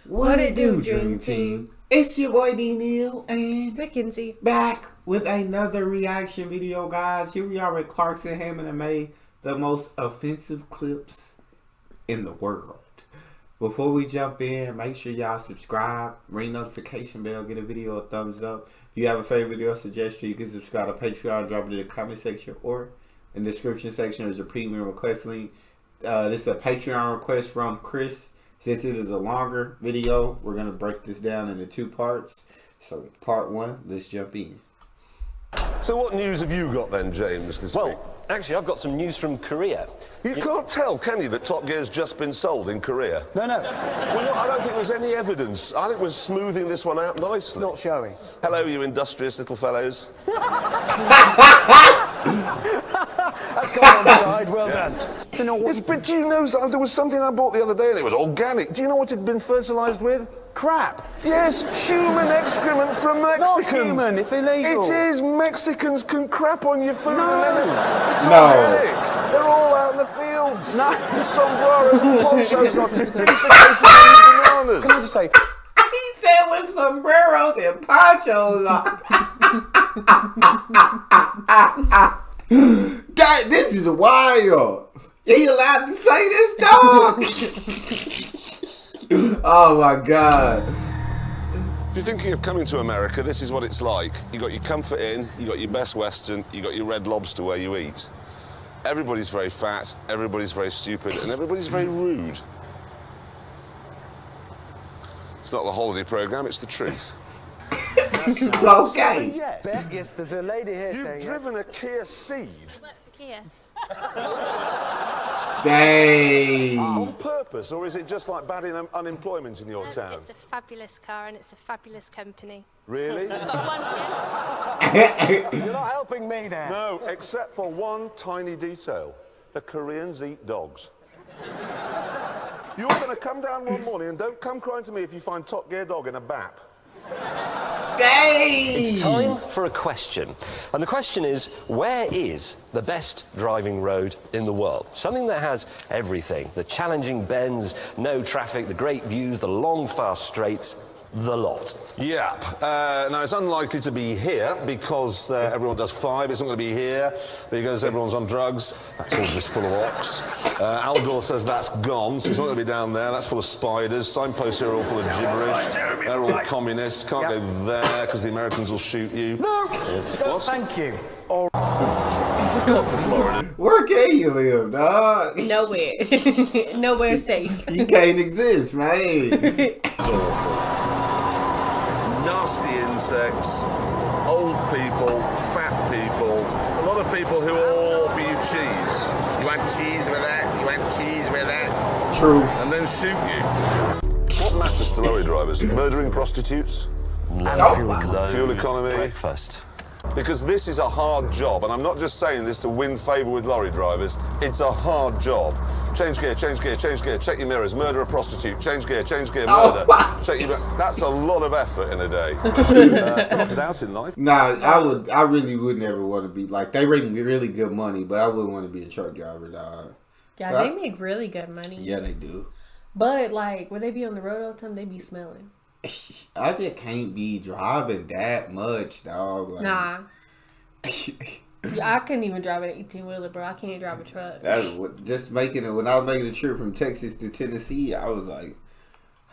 What it do, Dream Team? It's your boy Neal and Mackenzie back with another reaction video, guys. Here we are with Clarkson, Hammond, and made the most offensive clips in the world. Before we jump in, make sure y'all subscribe, ring notification bell, get a video a thumbs up. If you have a favorite video suggestion, you can subscribe to Patreon, drop it in the comment section or in the description section. There's a premium request link. This is a Patreon request from Chris. Since it is a longer video, we're going to break this down into two parts. So, part one, let's jump in. So what news have you got then, James, this week? Well, actually, I've got some news from Korea. You can't tell, can you, that Top Gear's just been sold in Korea? No. Well, no, I don't think there's any evidence. I think we're smoothing this one out nicely. It's not showing. Hello, you industrious little fellows. That's gone on the side, well done. Yes, but do you know, there was something I bought the other day and it was organic. Do you know what it had been fertilised with? Crap. Yes, human excrement from Mexicans. Not human, it's illegal. It is. Mexicans can crap on your food. No. And then it's No. organic. They're all out in the fields. No. With sombreros and ponchos on, defecating on bananas. Can I just say, He said with sombreros and ponchos on. God, this is wild. Are you allowed to say this, dog? Oh my God. If you're thinking of coming to America, this is what it's like. You got your Comfort Inn, you got your Best Western, you got your Red Lobster where you eat. Everybody's very fat, everybody's very stupid, and everybody's very rude. It's not the holiday programme, it's the truth. Okay. yes, there's a lady here saying... You've driven a Kia Ceed. Work for Kia. Dang. On purpose, or is it just like bad unemployment in your town? It's a fabulous car and it's a fabulous company. Really? Got one here. You're not helping me there. No, except for one tiny detail. The Koreans eat dogs. You're going to come down one morning and don't come crying to me if you find Top Gear dog in a BAP. Dang. It's time for a question. And the question is, where is the best driving road in the world? Something that has everything. The challenging bends, no traffic, the great views, the long, fast straights, the lot. Yeah. Now, it's unlikely to be here because everyone does 5. It's not going to be here because everyone's on drugs. That's all just full of ox. Al Gore says that's gone, so it's not going to be down there. That's full of spiders. Signposts here are all full of gibberish. They're all communists. Can't go there because the Americans will shoot you. No. Yes. No, What? thank you. Where can you live, dog? nowhere. Nowhere safe. You can't exist, man. It's awful. Nasty insects, old people, fat people, a lot of people who all offer you cheese. You want cheese with that? You want cheese with that? True. And then shoot you. What matters to lorry drivers? Murdering prostitutes? Low Fuel economy. breakfast. Because this is a hard job, and I'm not just saying this to win favour with lorry drivers. It's a hard job. Change gear, check your mirrors, murder a prostitute, change gear, murder. Check your... That's a lot of effort in a day. Started out in life. Nah, I really would never want to be like, they make really good money, but I wouldn't want to be a truck driver, dog. Yeah, they make really good money. Yeah, they do. But, like, when they be on the road all the time, they be smelling. I just can't be driving that much, dog. Like, Nah. Yeah, I couldn't even drive an 18-wheeler, bro. I can't drive a truck. That's what, just making it, when I was making a trip from Texas to Tennessee, I was like,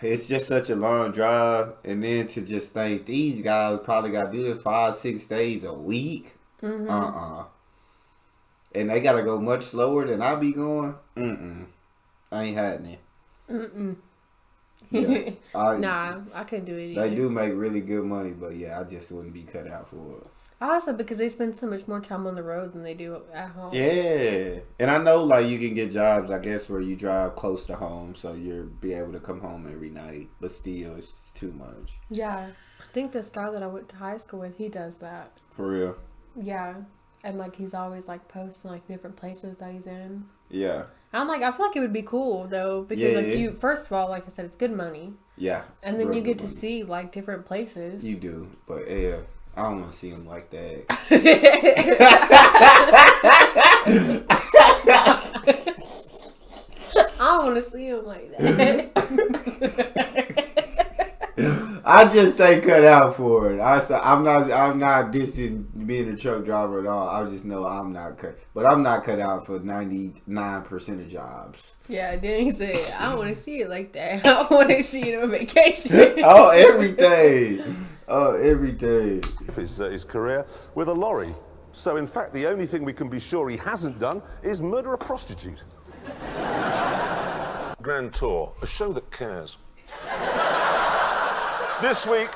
it's just such a long drive. And then to just think these guys probably got to do it 5-6 days a week. And they got to go much slower than I be going. I ain't had it. Yeah, Nah, I couldn't do it either. They do make really good money, but yeah, I just wouldn't be cut out for it. Also, because they spend so much more time on the road than they do at home. Yeah. And I know, like, you can get jobs, I guess, where you drive close to home, so you'll be able to come home every night. But still, it's too much. Yeah. I think this guy that I went to high school with, he does that. For real. Yeah. And, like, he's always, like, posting, like, different places that he's in. Yeah. And I'm like, I feel like it would be cool, though, because, like, you, first of all, like I said, it's good money. Yeah. And then really you get good to money. see, like, different places. You do. But, yeah. I don't want to see him like that. I don't want to see him like that. I just ain't cut out for it. I'm not dissing being a truck driver at all. I just know I'm not cut. But I'm not cut out for 99% of jobs. Yeah, then he said, I don't want to see it like that. I want to see it on vacation. Oh, everything. Oh, everything. His career with a lorry. So, in fact, the only thing we can be sure he hasn't done is murder a prostitute. Grand Tour, a show that cares. This week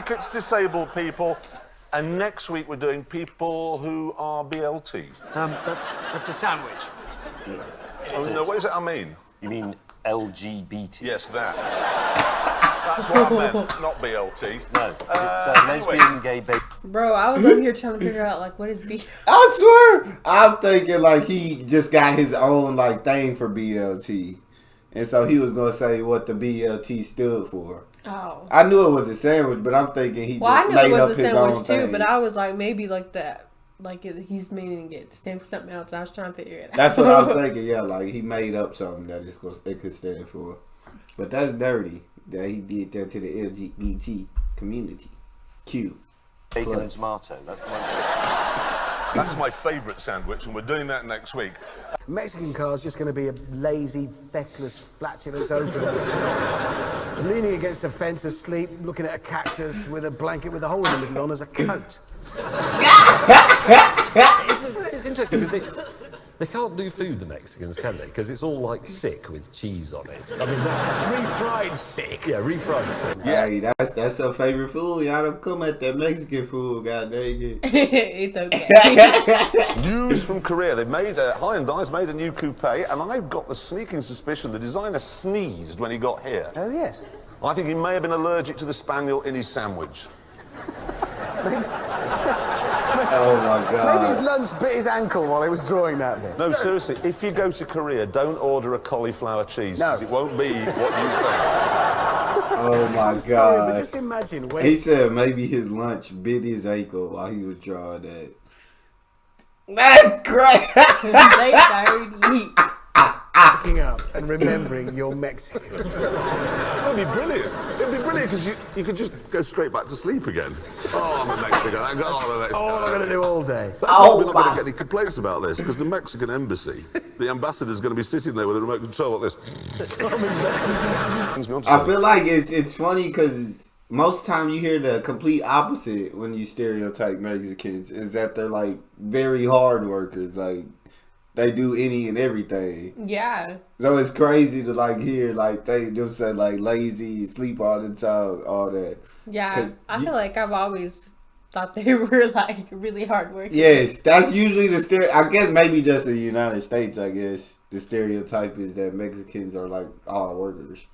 it's disabled people, and next week we're doing people who are BLT. That's a sandwich. Oh, no, what is it I mean? You mean LGBT? Yes, that. That's what I meant, not BLT. No, it's lesbian, gay, baby. Bro, I was over here trying to figure out, like, what is B? I swear, I'm thinking like he just got his own like thing for BLT, and so he was gonna say what the BLT stood for. Oh. I knew it was a sandwich, but I'm thinking he Well, I just knew made it up was a his own sandwich too, thing. but I was like, maybe like that. Like, he's meaning it to stand for something else, and I was trying to figure it out. That's what I'm thinking. Yeah, like he made up something that it could stand for. But that's dirty that he did that to the LGBT community. Q. Bacon and tomato. That's the one. That's my favourite sandwich, and we're doing that next week. Mexican car's just going to be a lazy, feckless, flatulent open of stocks. Leaning against a fence asleep, looking at a cactus with a blanket with a hole in the middle on as a coat. It's interesting because they can't do food, the Mexicans, can they? Because it's all like sick with cheese on it. I mean, Refried sick. yeah, refried sick. Yeah, hey, that's her favorite food. Y'all don't come at that Mexican food, god dang it. It's okay. News from Korea. They've made Hyundai's made a new coupe, and I've got the sneaking suspicion the designer sneezed when he got here. Oh, yes. I think he may have been allergic to the spaniel in his sandwich. Oh my god. Maybe his lunch bit his ankle while he was drawing that bit. No, seriously, if you go to Korea, don't order a cauliflower cheese, because it won't be what you think. Oh my I'm sorry, but god. just imagine when... He said maybe his lunch bit his ankle while he was drawing that. That's great. They dirty. Picking up and remembering you're Mexican. It'd be brilliant. It'd be brilliant because you could just go straight back to sleep again. Oh, I'm a Mexican. I'm a Mexican. Oh, what am I going to do all day? That's why we're not going to get any complaints about this, because the Mexican embassy, the ambassador's going to be sitting there with a remote control like this. I feel like it's funny because most time you hear the complete opposite when you stereotype Mexicans is that they're like very hard workers, like they do any and everything. Yeah. So it's crazy to like hear like them say like lazy, sleep all the time, all that. Yeah. I feel like I've always thought they were like really hard working. Yes, that's usually the I guess maybe just in the United States. I guess the stereotype is that Mexicans are like hard workers.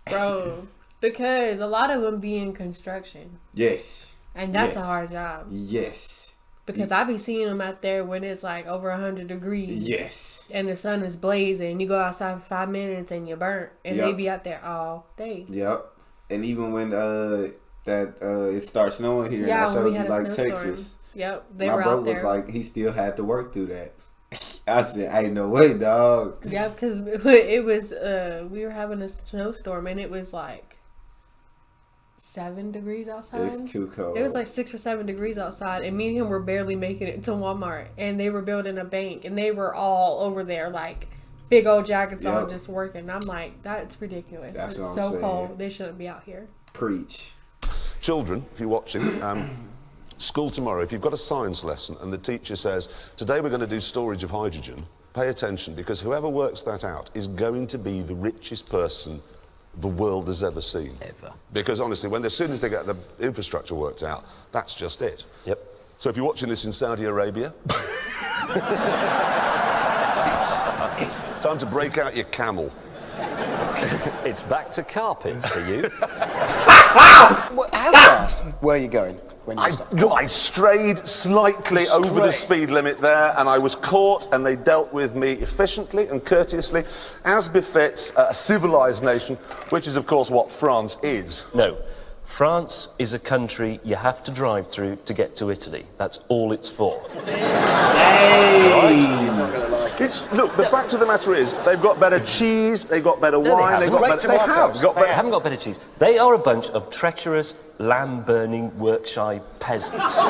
Bro, because a lot of them be in construction. Yes. And that's a hard job. Yes. Because I be seeing them out there when it's like over 100 degrees. Yes. And the sun is blazing. You go outside for 5 minutes and you're burnt. And they be out there all day. Yep. And even when it starts snowing here, yeah, and I showed we you had like a snowstorm. Texas. Yep, they My were brother out there. was like, he still had to work through that. I said, ain't no way, dog. Yeah, because it was, we were having a snowstorm and it was like 7 degrees outside. It's too cold. It was like 6 or 7 degrees outside, and me and him were barely making it to Walmart, and they were building a bank, and they were all over there like big old jackets on, just working. I'm like, that's ridiculous. That's it's what I'm so saying. cold. They shouldn't be out here. Preach. Children, if you're watching, school tomorrow, if you've got a science lesson and the teacher says, today we're going to do storage of hydrogen, pay attention, because whoever works that out is going to be the richest person the world has ever seen. Ever. Because honestly, as soon as they get the infrastructure worked out, that's just it. Yep. So if you're watching this in Saudi Arabia, time to break out your camel. It's back to carpets for you. How fast were you going when you stopped? I strayed slightly over the speed limit there, and I was caught, and they dealt with me efficiently and courteously, as befits a civilised nation, which is, of course, what France is. No. France is a country you have to drive through to get to Italy. That's all it's for. Hey! He's not going to like Look, the fact of the matter is, they've got better cheese, they've got better wine, they've got better... They haven't got better cheese. They are a bunch of treacherous, lamb-burning Yorkshire peasants.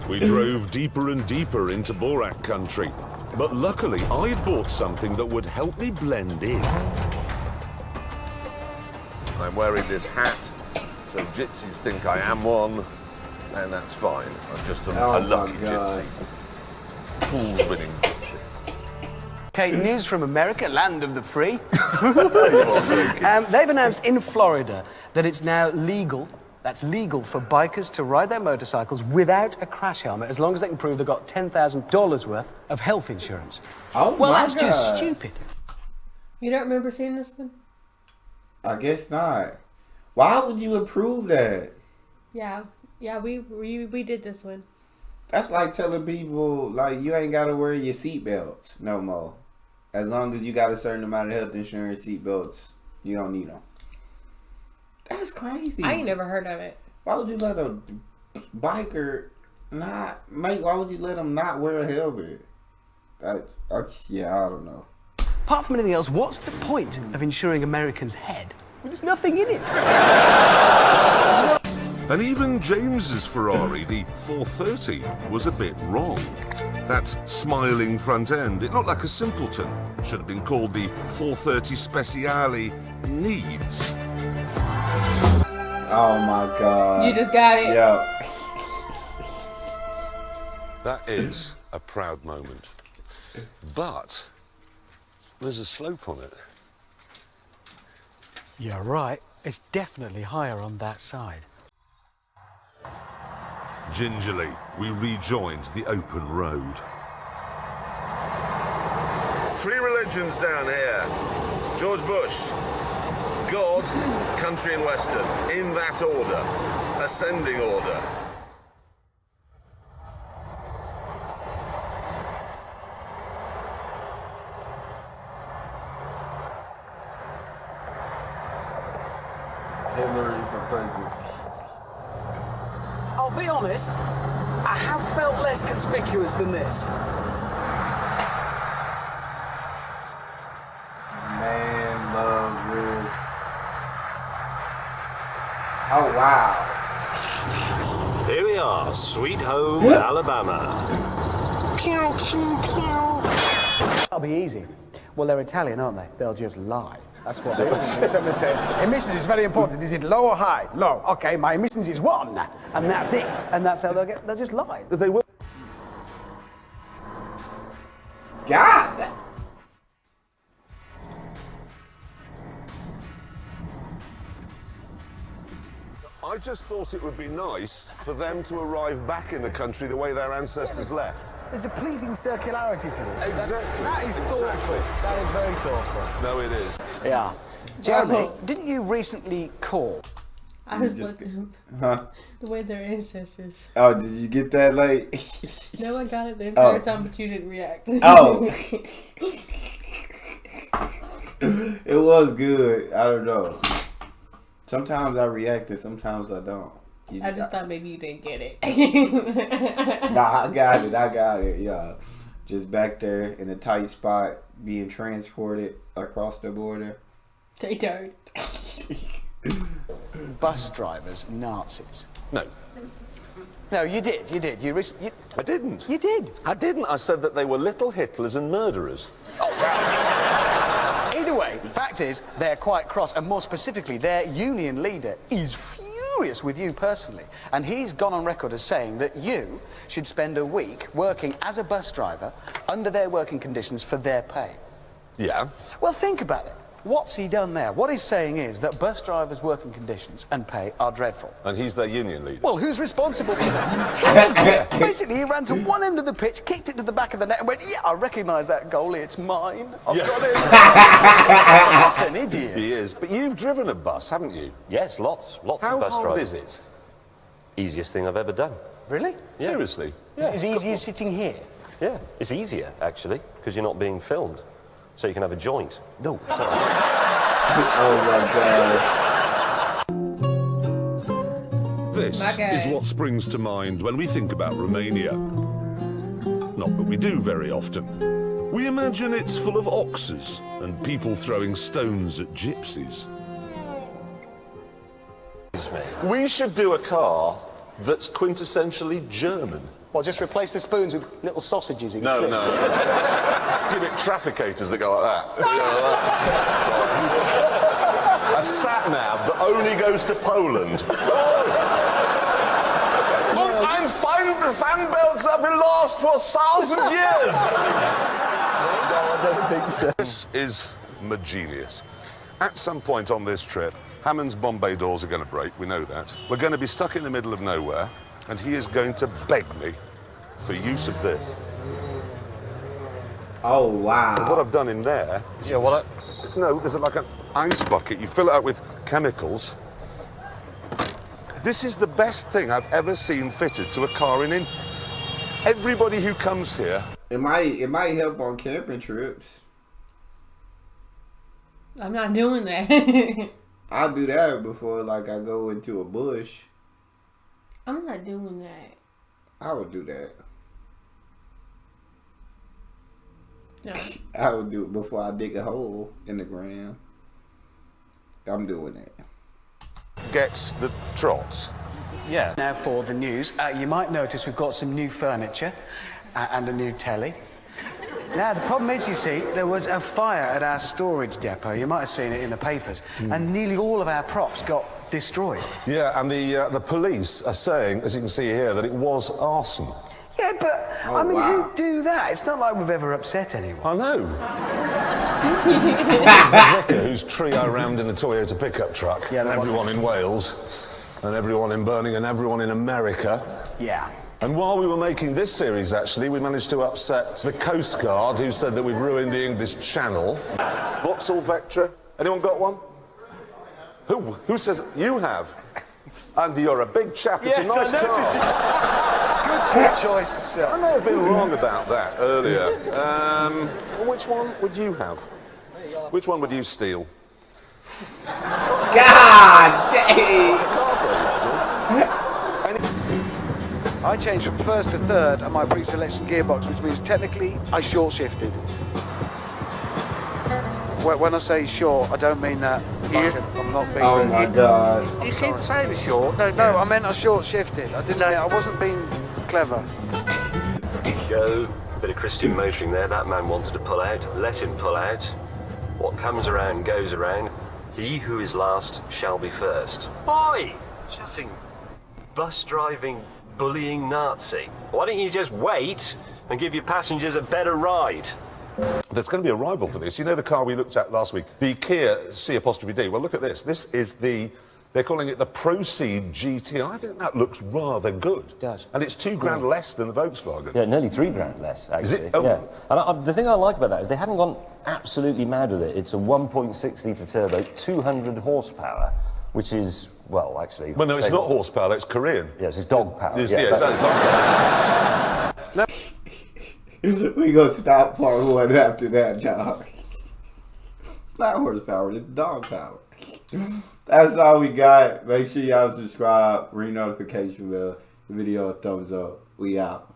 We drove deeper and deeper into Borak country, but luckily I'd bought something that would help me blend in. I'm wearing this hat, so gypsies think I am one, and that's fine. I'm just a lucky gypsy. Fool's winning gypsy. Okay, news from America, land of the free. They've announced in Florida that it's now legal. That's legal for bikers to ride their motorcycles without a crash helmet, as long as they can prove they've got $10,000 worth of health insurance. Oh, well, my that's God. just stupid. You don't remember seeing this one? I guess not. Why would you approve that? Yeah, we did this one. That's like telling people, like, you ain't got to wear your seatbelts no more. As long as you got a certain amount of health insurance, seatbelts, you don't need them. That's crazy. I ain't never heard of it. Why would you let a biker why would you let them not wear a helmet? I don't know. Apart from anything else, what's the point of insuring Americans' head? There's nothing in it. And even James's Ferrari, the 430, was a bit wrong. That smiling front end, it looked like a simpleton. Should have been called the 430 Speciale Needs. Oh my God. You just got it. Yeah. That is a proud moment. But there's a slope on it. You're right. It's definitely higher on that side. Gingerly, we rejoined the open road. 3 religions down here. George Bush, God, country and western. In that order. Ascending order. I'll be honest, I have felt less conspicuous than this. Man, love, Riz. Oh, wow. Here we are, sweet home Alabama. That'll be easy. Well, they're Italian, aren't they? They'll just lie. That's what they say. Emissions is very important. Is it low or high? Low. Okay, my emissions is 1, and that's it. And that's how they'll just lie. They will. God. I just thought it would be nice for them to arrive back in the country the way their ancestors left. There's a pleasing circularity to this. Exactly. That is thoughtful. That is very thoughtful. No, it is. Yeah. Jeremy, didn't you recently call? I was looking the way their ancestors. Oh, did you get that late? No, I got it the entire time, but you didn't react. Oh. It was good. I don't know. Sometimes I react and sometimes I don't. I just thought maybe you didn't get it. Nah, I got it. Yeah. Just back there in a tight spot, being transported across the border. They don't. Bus drivers, Nazis. No. No, you did. I didn't. You did. I didn't. I said that they were little Hitlers and murderers. Either way, fact is, they're quite cross, and more specifically, their union leader is furious with you personally, and he's gone on record as saying that you should spend a week working as a bus driver under their working conditions for their pay. Yeah. Well, think about it. What's he done there? What he's saying is that bus drivers' working conditions and pay are dreadful. And he's their union leader. Well, who's responsible for that? Basically, he ran to one end of the pitch, kicked it to the back of the net, and went, yeah, I recognise that goalie, it's mine. I've got it. What an idiot. He is. But you've driven a bus, haven't you? Yes, lots of bus drivers. How hard is it? Easiest thing I've ever done. Really? Yeah. Seriously? Yeah. It's easy as sitting here. Yeah, it's easier, actually, because you're not being filmed. So you can have a joint. No, sorry. Oh my God. This My is guy. what springs to mind when we think about Romania. Not that we do very often. We imagine it's full of oxes and people throwing stones at gypsies. We should do a car that's quintessentially German. Well, just replace the spoons with little sausages in No, clips. no. Give it trafficators that go like that. A sat-nav that only goes to Poland. Und ein fan belts that will last for 1,000 years. No, I don't think so. This is Magenius. At some point on this trip, Hammond's Bombay doors are going to break, we know that. We're going to be stuck in the middle of nowhere, and he is going to beg me for use of this. Oh, wow. What I've done in there... Yeah, what? No, there's like an ice bucket. You fill it up with chemicals. This is the best thing I've ever seen fitted to a car in. Everybody who comes here... It might help on camping trips. I'm not doing that. I'll do that before, like, I go into a bush. I'm not doing that. I would do that. No. I would do it before I dig a hole in the ground. I'm doing that. Gets the trots. Yeah. Now for the news. You might notice we've got some new furniture and a new telly. Now, the problem is, you see, there was a fire at our storage depot. You might have seen it in the papers. And nearly all of our props got destroyed. Yeah, and the police are saying, as you can see here, that it was arson. Yeah, but, I mean, wow. who'd do that? It's not like we've ever upset anyone. I know. It's the vicar whose trio rammed in the Toyota pickup truck. Yeah, that everyone in Wales, and everyone in Birmingham, and everyone in America. Yeah. And while we were making this series, actually, we managed to upset the Coast Guard, who said that we've ruined the English Channel. Vauxhall Vectra. Anyone got one? Who says you have? And you're a big chap. It's a nice car. Good choice, sir. I may have been wrong about that earlier. Which one would you have? Which one would you steal? God dang! I changed from first to third on my pre-selection gearbox, which means technically I short-shifted. When I say short, I don't mean that. I'm not being. Oh my God! You keep saying short. No, I meant I short-shifted. I didn't. I wasn't being clever. Go. A bit of Christian motoring there. That man wanted to pull out. Let him pull out. What comes around goes around. He who is last shall be first. Boy! Chuffing, bus driving, bullying Nazi. Why don't you just wait and give your passengers a better ride? There's going to be a rival for this. You know the car we looked at last week? The Kia C''D. Well, look at this. This is they're calling it the Proceed GT, and I think that looks rather good. It does. And it's £2,000 less than the Volkswagen. Yeah, nearly £3,000 less, actually. Is it? Oh. Yeah. And the thing I like about that is they haven't gone absolutely mad with it. It's a 1.6 litre turbo, 200 horsepower, which is, well, actually... Well, no, it's not horsepower, it's Korean. Yes, it's dog power. It's, yeah, it's not. We go stop part one after that, dog. It's not horsepower, it's dog power. That's all we got. Make sure y'all subscribe, ring notification bell, the video a thumbs up. We out.